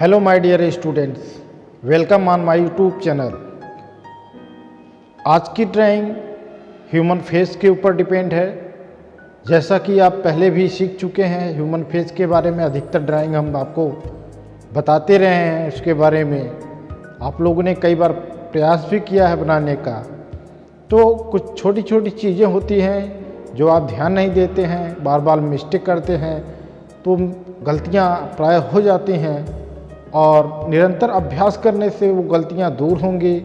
Hello my dear students, welcome on my YouTube channel. आज की drawing human face के ऊपर डिपेंड है। जैसा कि आप पहले भी सीख चुके हैं, ह्यूमन फेस के बारे में अधिकतर ड्राइंग हम आपको बताते रहे हैं। उसके बारे में आप लोगों ने कई बार प्रयास भी किया है बनाने का। तो कुछ छोटी छोटी चीज़ें होती हैं जो आप ध्यान नहीं देते हैं, बार बार मिस्टेक करते हैं, तो गलतियाँ प्राय हो जाती हैं। और निरंतर अभ्यास करने से वो गलतियाँ दूर होंगी।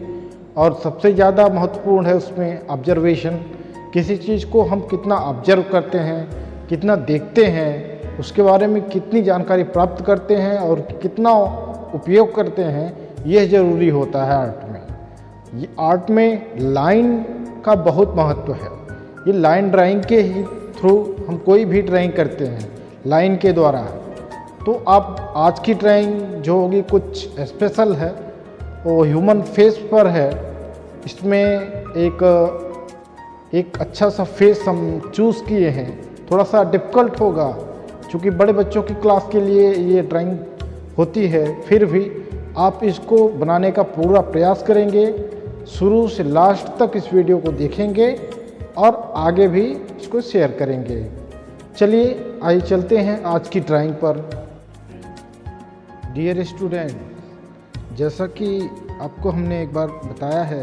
और सबसे ज़्यादा महत्वपूर्ण है उसमें ऑब्जर्वेशन। किसी चीज़ को हम कितना ऑब्जर्व करते हैं, कितना देखते हैं, उसके बारे में कितनी जानकारी प्राप्त करते हैं और कितना उपयोग करते हैं, यह ज़रूरी होता है आर्ट में। ये आर्ट में लाइन का बहुत महत्व है। ये लाइन ड्राइंग के ही थ्रू हम कोई भी ड्राइंग करते हैं, लाइन के द्वारा। तो आप आज की ड्राइंग जो होगी कुछ स्पेशल है, वो ह्यूमन फेस पर है। इसमें एक अच्छा सा फेस हम चूज़ किए हैं। थोड़ा सा डिफ़िकल्ट होगा क्योंकि बड़े बच्चों की क्लास के लिए ये ड्राइंग होती है, फिर भी आप इसको बनाने का पूरा प्रयास करेंगे। शुरू से लास्ट तक इस वीडियो को देखेंगे और आगे भी इसको शेयर करेंगे। चलिए आइए चलते हैं आज की ड्राइंग पर। डियर स्टूडेंट, जैसा कि आपको हमने एक बार बताया है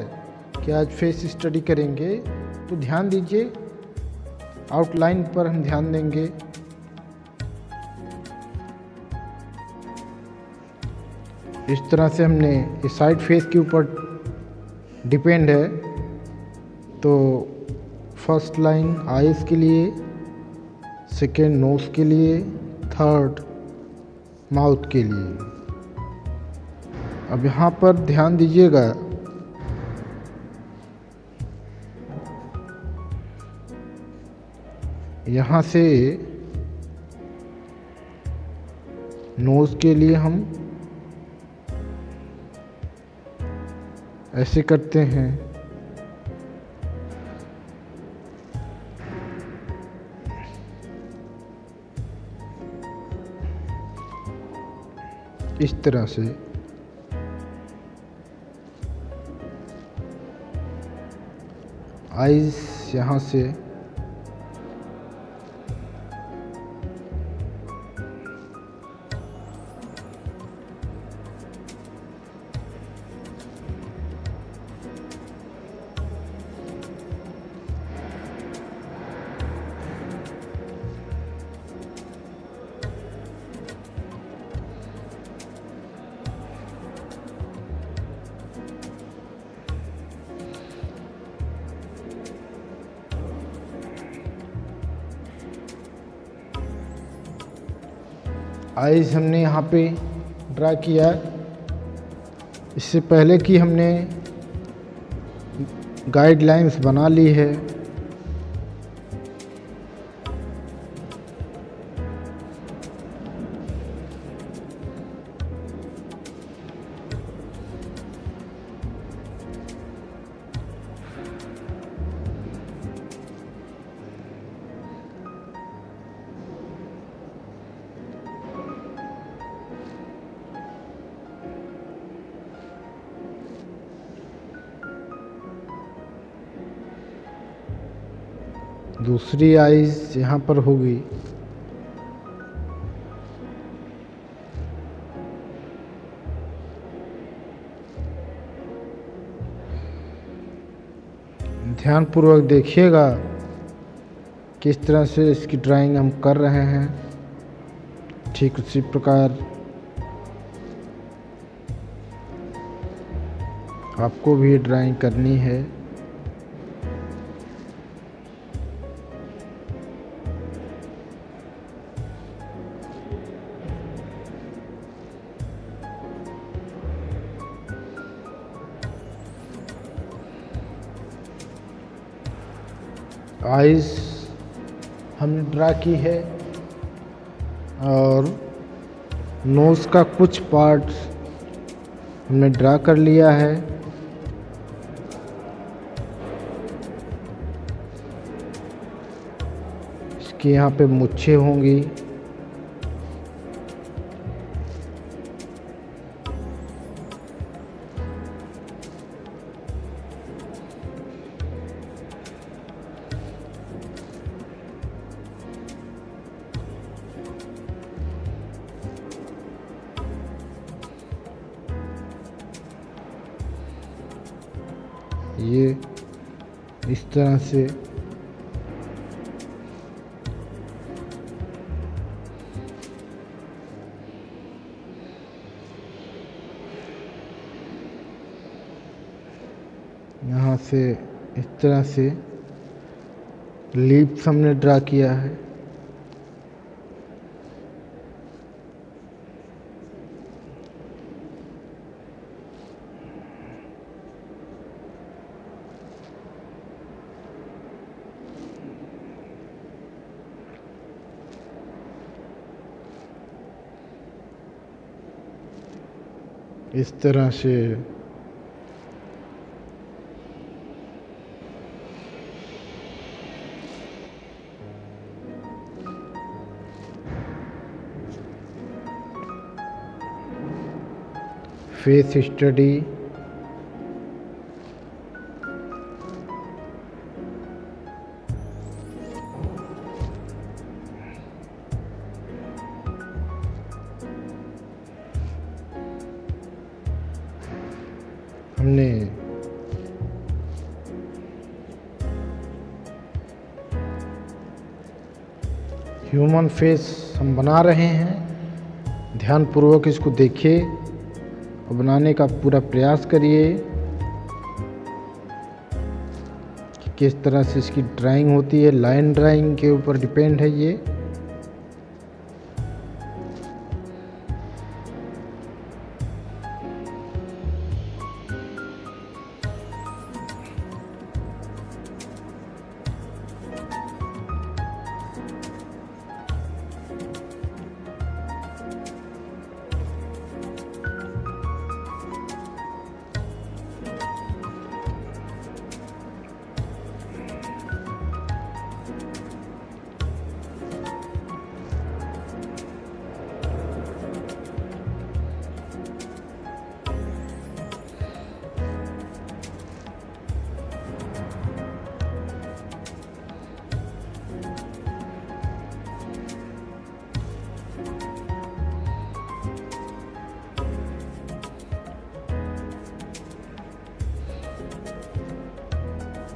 कि आज फेस स्टडी करेंगे, तो ध्यान दीजिए। आउटलाइन पर हम ध्यान देंगे। इस तरह से हमने इस साइड फेस के ऊपर डिपेंड है। तो फर्स्ट लाइन आईज के लिए, सेकेंड नोज के लिए, थर्ड माउथ के लिए। अब यहाँ पर ध्यान दीजिएगा, यहाँ से नोज के लिए हम ऐसे करते हैं। इस तरह से आईज यहाँ से आइज हमने यहाँ पे ड्रा किया। इससे पहले कि हमने गाइडलाइंस बना ली है। दूसरी आईज यहाँ पर होगी। ध्यानपूर्वक देखिएगा किस तरह से इसकी ड्राइंग हम कर रहे हैं। ठीक उसी प्रकार आपको भी ड्राइंग करनी है। आइज हमने ड्रा की है और नोज़ का कुछ पार्ट हमने ड्रा कर लिया है। इसके यहाँ पे मूंछें होंगी। ये इस तरह से यहाँ से इस तरह से लीप्स हमने ड्रा किया है। इस तरह से फेस स्टडी, हमने ह्यूमन फेस हम बना रहे हैं। ध्यानपूर्वक इसको देखिए और बनाने का पूरा प्रयास करिए कि किस तरह से इसकी ड्राइंग होती है। लाइन ड्राइंग के ऊपर डिपेंड है ये।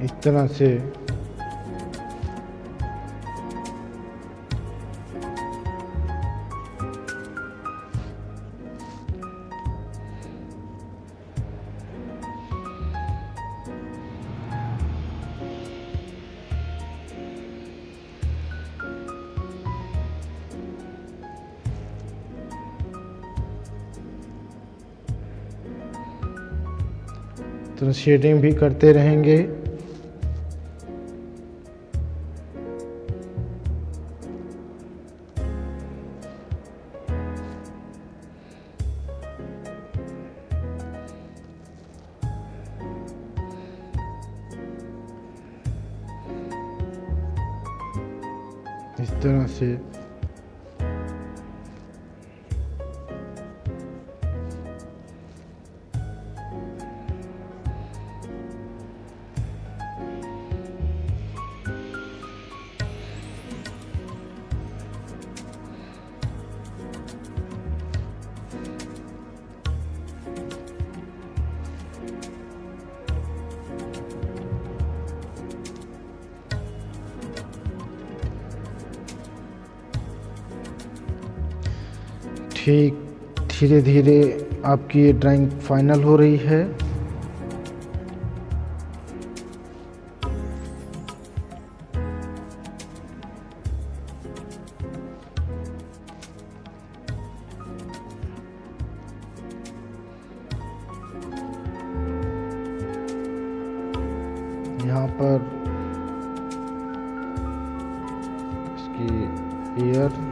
इस तरह से शेडिंग भी करते रहेंगे। इस तरह से ठीक धीरे धीरे आपकी ये ड्राइंग फाइनल हो रही है। यहाँ पर इसकी ईयर,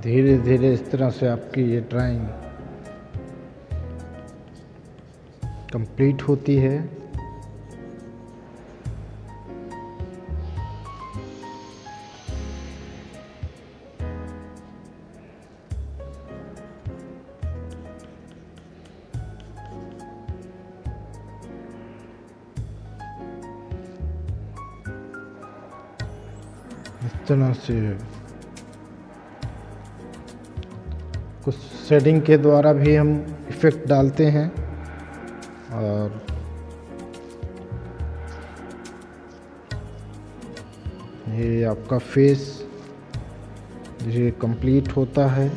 धीरे धीरे इस तरह से आपकी ये ड्राइंग कंप्लीट होती है। इस तरह से कुछ शेडिंग के द्वारा भी हम इफ़ेक्ट डालते हैं और ये आपका फेस ये कंप्लीट होता है।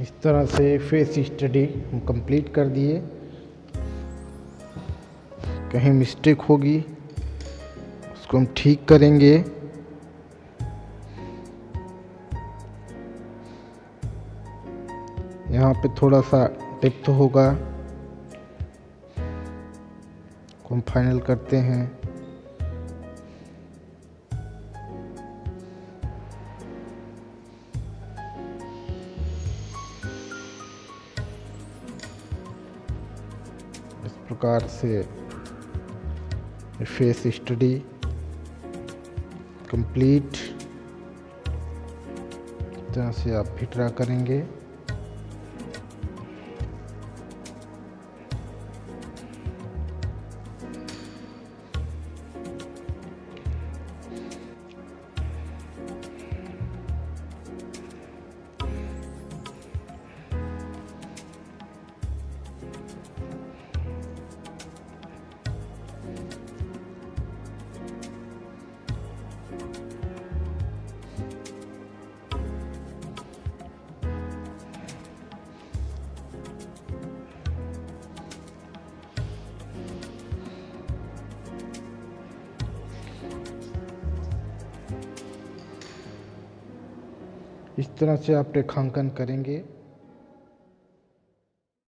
इस तरह से फेस स्टडी हम कंप्लीट कर दिए। कहीं मिस्टेक होगी उसको हम ठीक करेंगे। यहाँ पे थोड़ा सा डेप्थ होगा को हम फाइनल करते हैं। इस प्रकार से फेस स्टडी कंप्लीट तरह से आप भी ड्रा करेंगे। इस तरह से आप रेखांकन करेंगे।